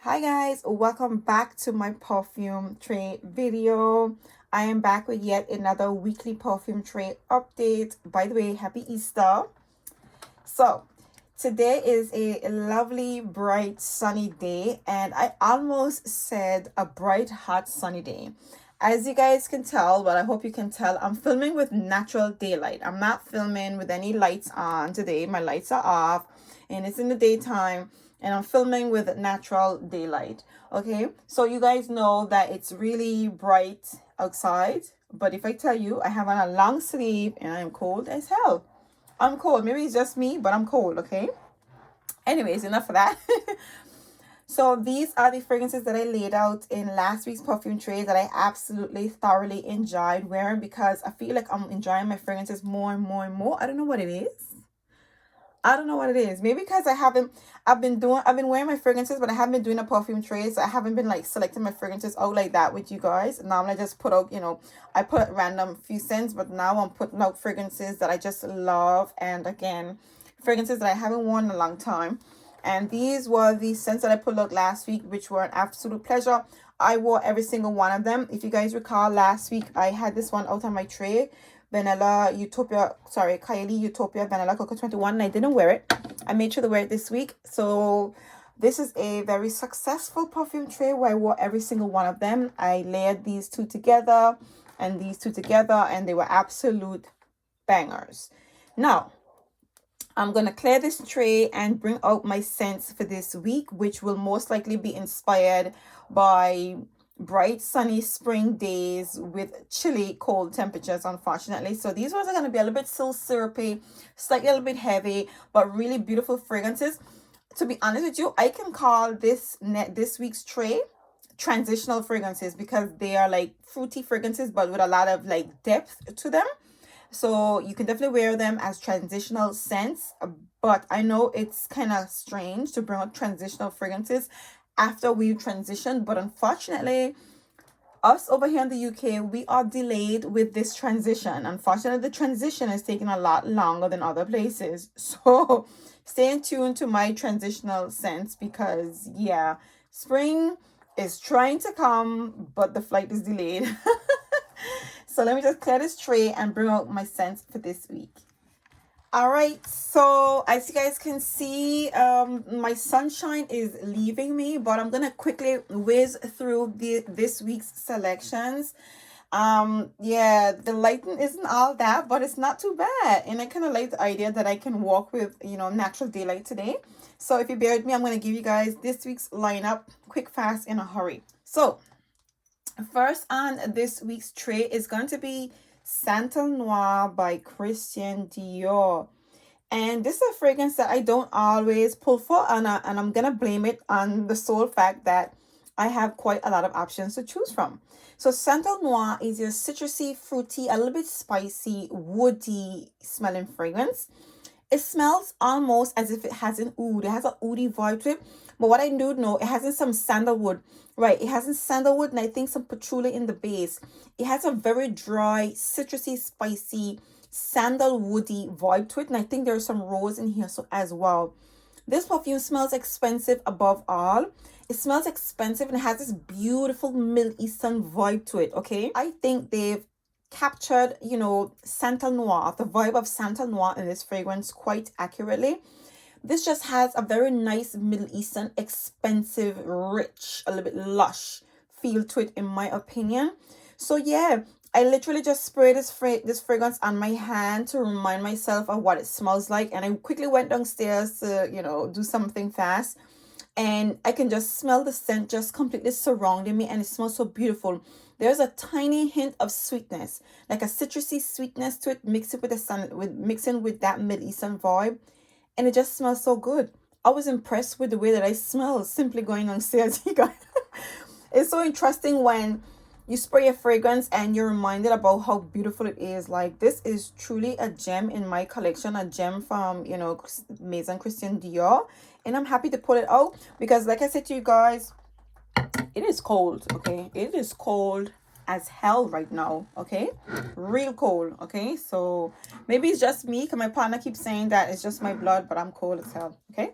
Hi guys, welcome back to my perfume tray video. I am back with yet another weekly perfume tray update. By the way, happy Easter. So today is a lovely bright sunny day, and I almost said a bright hot sunny day. As you guys can tell, well, I hope you can tell, I'm filming with natural daylight. I'm not filming with any lights on today. My lights are off and it's in the daytime, and I'm filming with natural daylight. Okay, so you guys know that it's really bright outside, but if I tell you I have on a long sleeve and I'm cold as hell. I'm cold. Maybe it's just me, but I'm cold. Okay, anyways, enough of that. So these are the fragrances that I laid out in last week's perfume tray that I absolutely thoroughly enjoyed wearing, because I feel like I'm enjoying my fragrances more and more and more. I don't know what it is. I don't know what it is. Maybe because I've been wearing my fragrances, but I haven't been doing a perfume tray. So I haven't been like selecting my fragrances out like that with you guys. Normally I just put out, I put out random few scents, but now I'm putting out fragrances that I just love. And again, fragrances that I haven't worn in a long time. And these were the scents that I put out last week, which were an absolute pleasure. I wore every single one of them. If you guys recall, last week I had this one out on my tray, Vanilla Utopia, sorry, Kylie Utopia Vanilla Coco 21, and I didn't wear it. I made sure to wear it this week. So this is a very successful perfume tray where I wore every single one of them. I layered these two together and these two together, and they were absolute bangers. Now, I'm going to clear this tray and bring out my scents for this week, which will most likely be inspired by bright sunny spring days with chilly cold temperatures, unfortunately. So these ones are going to be a little bit still syrupy, slightly a little bit heavy, but really beautiful fragrances. To be honest with you, I can call this week's tray transitional fragrances, because they are like fruity fragrances but with a lot of like depth to them. So you can definitely wear them as transitional scents, but I know it's kind of strange to bring up transitional fragrances after we've transitioned. But unfortunately, us over here in the UK, we are delayed with this transition. Unfortunately, the transition is taking a lot longer than other places. So stay tuned to my transitional scents, because yeah, spring is trying to come, but the flight is delayed. So let me just clear this tray and bring out my scents for this week. All right, so as you guys can see, my sunshine is leaving me, but I'm gonna quickly whiz through this week's selections. Yeah, the lighting isn't all that, but it's not too bad, and I kind of like the idea that I can walk with, natural daylight today. So if you bear with me, I'm gonna give you guys this week's lineup quick, fast, in a hurry. So first on this week's tray is going to be Santal Noir by Christian Dior. And this is a fragrance that I don't always pull for, and I'm going to blame it on the sole fact that I have quite a lot of options to choose from. So Santal Noir is a citrusy, fruity, a little bit spicy, woody smelling fragrance. It smells almost as if it has an oud. It has an oudy vibe to it. But what I do know, it has some sandalwood. Right, it has sandalwood and I think some patchouli in the base. It has a very dry, citrusy, spicy, sandalwoody vibe to it. And I think there's some rose in here so as well. This perfume smells expensive above all. It smells expensive and it has this beautiful Middle Eastern vibe to it, okay? I think they've captured, Santal Noir, the vibe of Santal Noir in this fragrance quite accurately. This just has a very nice Middle Eastern, expensive, rich, a little bit lush feel to it, in my opinion. So yeah, I literally just sprayed this fragrance on my hand to remind myself of what it smells like. And I quickly went downstairs to, do something fast. And I can just smell the scent just completely surrounding me, and it smells so beautiful. There's a tiny hint of sweetness, like a citrusy sweetness to it, mixing with that Middle Eastern vibe, and it just smells so good. I was impressed with the way that I smell simply going downstairs. You guys, it's so interesting when you spray a fragrance and you're reminded about how beautiful it is. Like, this is truly a gem in my collection, a gem from Maison Christian Dior, and I'm happy to pull it out because, like I said to you guys, it is cold. Okay, it is cold as hell right now. Okay, real cold. Okay, so maybe it's just me because my partner keeps saying that it's just my blood, but I'm cold as hell. Okay,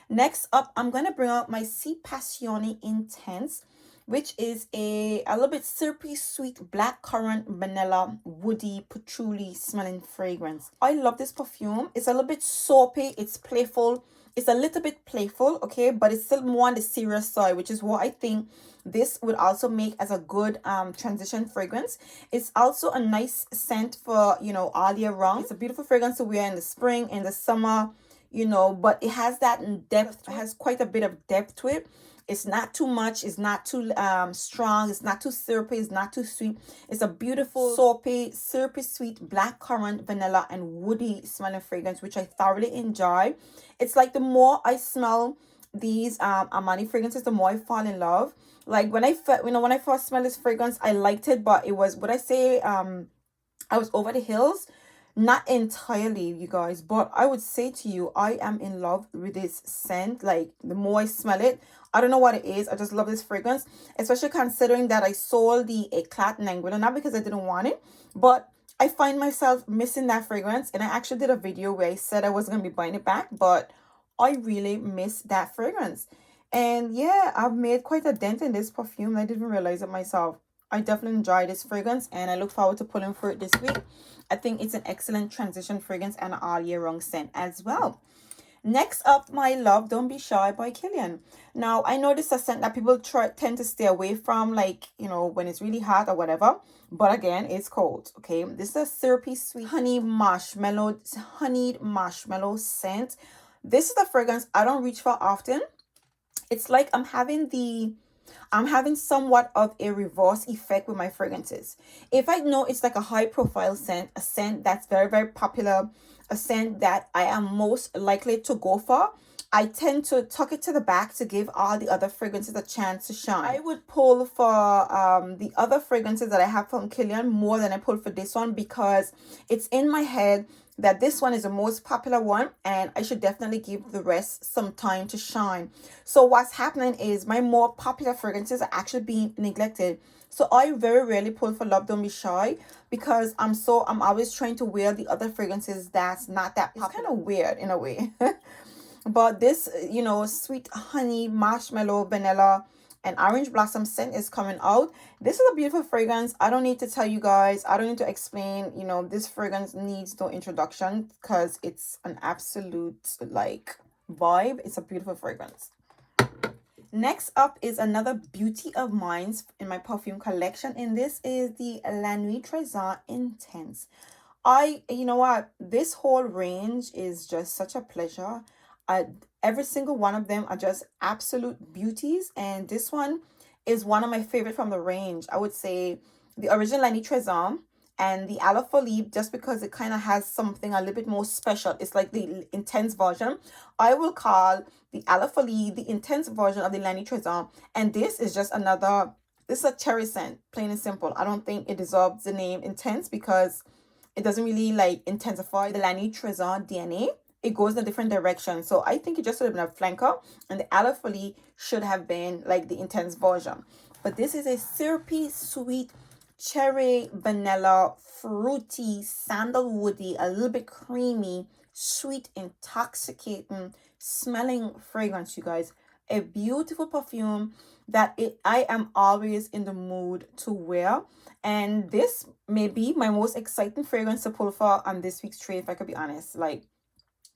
Next up, I'm going to bring out my Si Passione Intense, which is a little bit syrupy, sweet, blackcurrant, vanilla, woody, patchouli smelling fragrance. I love this perfume. It's a little bit soapy. It's playful. It's a little bit playful, okay? But it's still more on the serious side, which is what I think this would also make as a good transition fragrance. It's also a nice scent for, you know, all year round. It's a beautiful fragrance to wear in the spring, in the summer, you know, but it has that depth. It has quite a bit of depth to it. It's not too much. It's not too strong. It's not too syrupy. It's not too sweet. It's a beautiful soapy, syrupy, sweet, blackcurrant, vanilla, and woody smelling fragrance, which I thoroughly enjoy. It's like the more I smell these Armani fragrances, the more I fall in love. Like when I first smelled this fragrance, I liked it, but it was, would I say, I was over the hills. Not entirely, you guys, but I would say to you, I am in love with this scent. Like, the more I smell it, I don't know what it is. I just love this fragrance, especially considering that I sold the Eclat Nanguilla, not because I didn't want it, but I find myself missing that fragrance. And I actually did a video where I said I wasn't going to be buying it back, but I really miss that fragrance. And yeah, I've made quite a dent in this perfume. I didn't even realize it myself. I definitely enjoy this fragrance, and I look forward to pulling for it this week. I think it's an excellent transition fragrance and an all year round scent as well. Next up, my love, Don't Be Shy by Killian. Now, I know this is a scent that people tend to stay away from, like, you know, when it's really hot or whatever. But again, it's cold, okay? This is a syrupy, sweet, honeyed marshmallow scent. This is a fragrance I don't reach for often. It's like I'm having somewhat of a reverse effect with my fragrances. If I know it's like a high profile scent, a scent that's very, very popular, a scent that I am most likely to go for, I tend to tuck it to the back to give all the other fragrances a chance to shine. I would pull for the other fragrances that I have from Killian more than I pull for this one, because it's in my head that this one is the most popular one and I should definitely give the rest some time to shine. So what's happening is my more popular fragrances are actually being neglected. So I very rarely pull for Love Don't Be Shy, because I'm always trying to wear the other fragrances that's not that popular. It's kind of weird in a way. But this, you know, sweet honey, marshmallow, vanilla, and orange blossom scent is coming out. This is a beautiful fragrance. I don't need to tell you guys. I don't need to explain. You know, this fragrance needs no introduction because it's an absolute, like, vibe. It's a beautiful fragrance. Next up is another beauty of mine in my perfume collection, and this is the La Nuit Trésor Intense. You know what? This whole range is just such a pleasure. Every single one of them are just absolute beauties, and this one is one of my favorite from the range. I would say the original La Nuit Trésor and the Ala Folie, just because it kind of has something a little bit more special. It's like the intense version. I will call the Ala Folie the intense version of the La Nuit Trésor, and this is just another. This is a cherry scent, plain and simple. I don't think it deserves the name intense because it doesn't really like intensify the La Nuit Trésor DNA. It goes in a different direction. So I think it just should have been a flanker, and the Ala Folie should have been like the intense version. But this is a syrupy, sweet, cherry, vanilla, fruity, sandalwoody, a little bit creamy, sweet, intoxicating, smelling fragrance, you guys. A beautiful perfume that I am always in the mood to wear. And this may be my most exciting fragrance to pull for on this week's trade, if I could be honest. Like,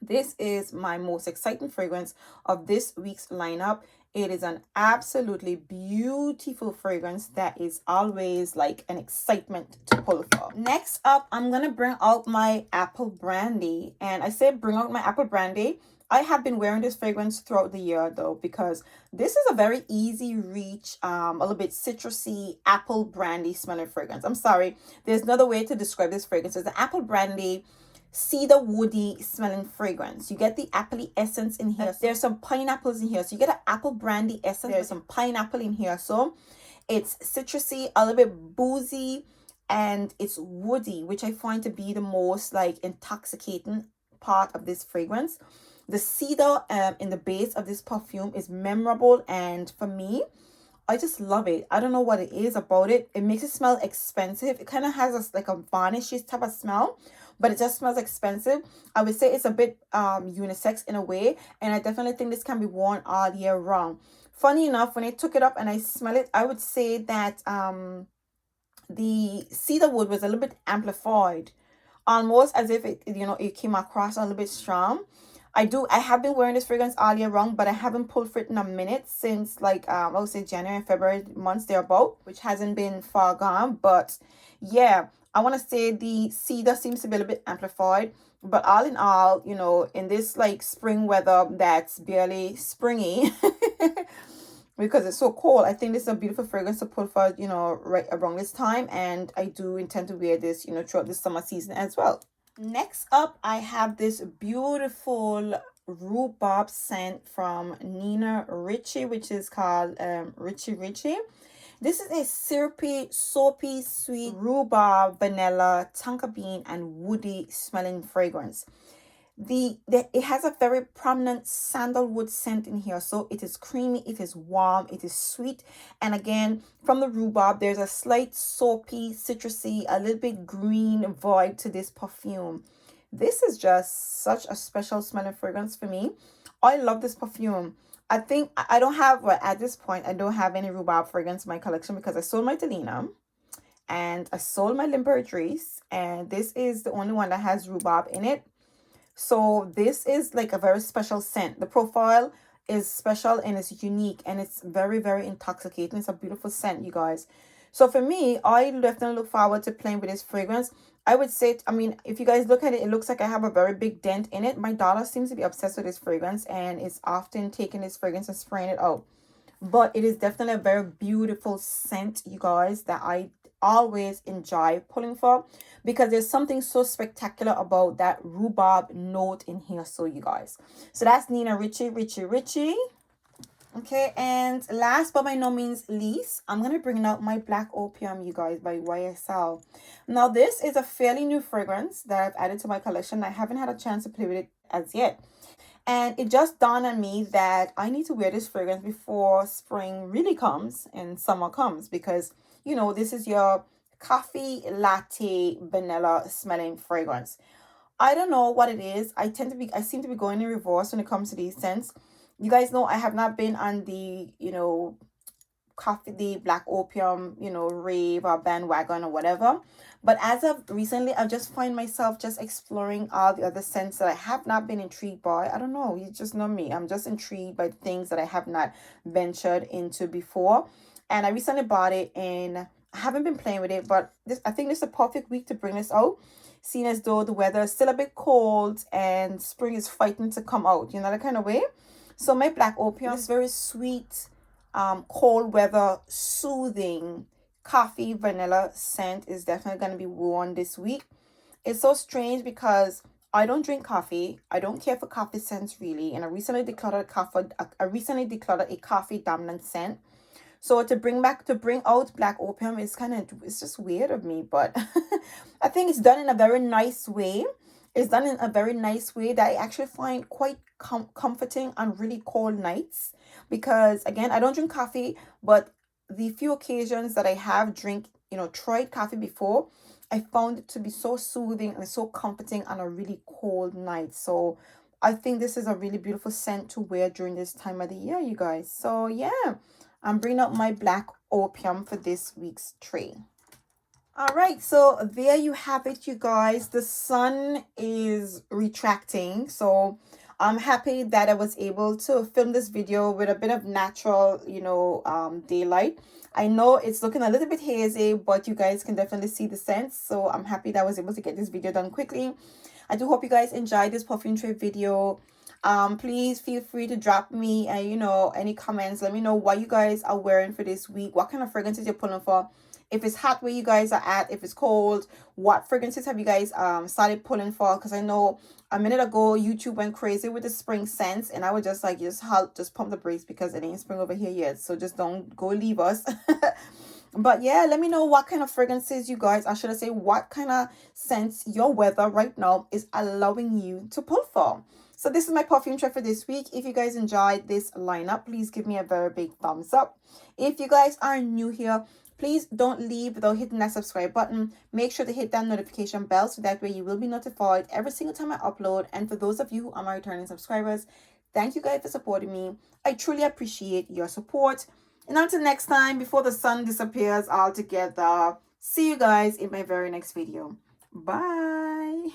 this is my most exciting fragrance of this week's lineup. It is an absolutely beautiful fragrance that is always like an excitement to pull for. Next up, I'm going to bring out my Apple Brandy. And I say bring out my Apple Brandy. I have been wearing this fragrance throughout the year though, because this is a very easy reach, a little bit citrusy apple brandy smelling fragrance. I'm sorry, there's another way to describe this fragrance. It's an apple brandy cedar woody smelling fragrance. You get the appley essence in here. There's some pineapples in here, so you get an apple brandy essence. There's some pineapple in here, so it's citrusy, a little bit boozy, and it's woody, which I find to be the most like intoxicating part of this fragrance. The cedar in the base of this perfume is memorable, and for me, I just love it. I don't know what it is about it. It makes it smell expensive. It kind of has like a varnishy type of smell, but it just smells expensive. I would say it's a bit unisex in a way, and I definitely think this can be worn all year round. Funny enough, when I took it up and I smell it, I would say that the cedar wood was a little bit amplified, almost as if it, you know, it came across a little bit strong. I have been wearing this fragrance all year round, but I haven't pulled for it in a minute since, like, I would say January and February months thereabout, which hasn't been far gone. But yeah, I want to say the cedar seems to be a little bit amplified, but all in all, you know, in this like spring weather that's barely springy because it's so cold, I think this is a beautiful fragrance to pull for, you know, right around this time. And I do intend to wear this, you know, throughout the summer season as well. Next up, I have this beautiful rhubarb scent from Nina Richie, which is called Richie Richie. This is a syrupy, soapy, sweet rhubarb, vanilla, tonka bean, and woody smelling fragrance. It has a very prominent sandalwood scent in here, so it is creamy, it is warm, it is sweet, and again from the rhubarb there's a slight soapy, citrusy, a little bit green vibe to this perfume. This is just such a special smelling fragrance for me. I love this perfume. I think I don't have, well, at this point I don't have any rhubarb fragrance in my collection because I sold my Delina and I sold my L'Imperatrice, and this is the only one that has rhubarb in it. So this is like a very special scent. The profile is special and it's unique, and it's very, very intoxicating. It's a beautiful scent, you guys. So for me, I definitely look forward to playing with this fragrance. I would say, I mean, if you guys look at it, it looks like I have a very big dent in it. My daughter seems to be obsessed with this fragrance and is often taking this fragrance and spraying it out. But it is definitely a very beautiful scent, you guys, that I always enjoy pulling for, because there's something so spectacular about that rhubarb note in here. So you guys, so that's Nina Richie Richie. Okay, and last but by no means least, I'm gonna bring out my Black Opium, you guys, by YSL. Now this is a fairly new fragrance that I've added to my collection. I haven't had a chance to play with it as yet, and it just dawned on me that I need to wear this fragrance before spring really comes and summer comes, because, you know, this is your coffee latte vanilla smelling fragrance. I don't know what it is. I seem to be going in reverse when it comes to these scents. You guys know I have not been on the, you know, the Black Opium, you know, rave or bandwagon or whatever. But as of recently, I've just find myself just exploring all the other scents that I have not been intrigued by. I don't know. You just know me. I'm just intrigued by things that I have not ventured into before. And I recently bought it and I haven't been playing with it. But I think this is a perfect week to bring this out, seeing as though the weather is still a bit cold and spring is fighting to come out, you know, that kind of way. So my Black Opium is very sweet, cold weather, soothing coffee vanilla scent is definitely going to be worn this week. It's so strange because I don't drink coffee. I don't care for coffee scents really, and I recently decluttered a coffee dominant scent. So to bring out Black Opium is it's just weird of me, but I think it's done in a very nice way. It's done in a very nice way that I actually find quite comforting on really cold nights, because again, I don't drink coffee, but the few occasions that I have tried coffee before, I found it to be so soothing and so comforting on a really cold night. So I think this is a really beautiful scent to wear during this time of the year, you guys. So yeah, I'm bringing up my Black Opium for this week's tray. All right, so there you have it, you guys. The sun is retracting, so I'm happy that I was able to film this video with a bit of natural, daylight. I know it's looking a little bit hazy, but you guys can definitely see the scents, so I'm happy that I was able to get this video done quickly. I do hope you guys enjoyed this perfume tray video. Please feel free to drop me any comments. Let me know what you guys are wearing for this week, what kind of fragrances you're pulling for. If it's hot where you guys are at, if it's cold, what fragrances have you guys started pulling for? Because I know a minute ago YouTube went crazy with the spring scents, and I would just like just pump the brakes because it ain't spring over here yet. So just don't go leave us. But yeah, let me know what kind of fragrances you guys, or should I say what kind of scents your weather right now is allowing you to pull for. So this is my perfume tray for this week. If you guys enjoyed this lineup, please give me a very big thumbs up. If you guys are new here, please don't leave without hitting that subscribe button. Make sure to hit that notification bell so that way you will be notified every single time I upload. And for those of you who are my returning subscribers, thank you guys for supporting me. I truly appreciate your support. And until next time, before the sun disappears altogether, see you guys in my very next video. Bye.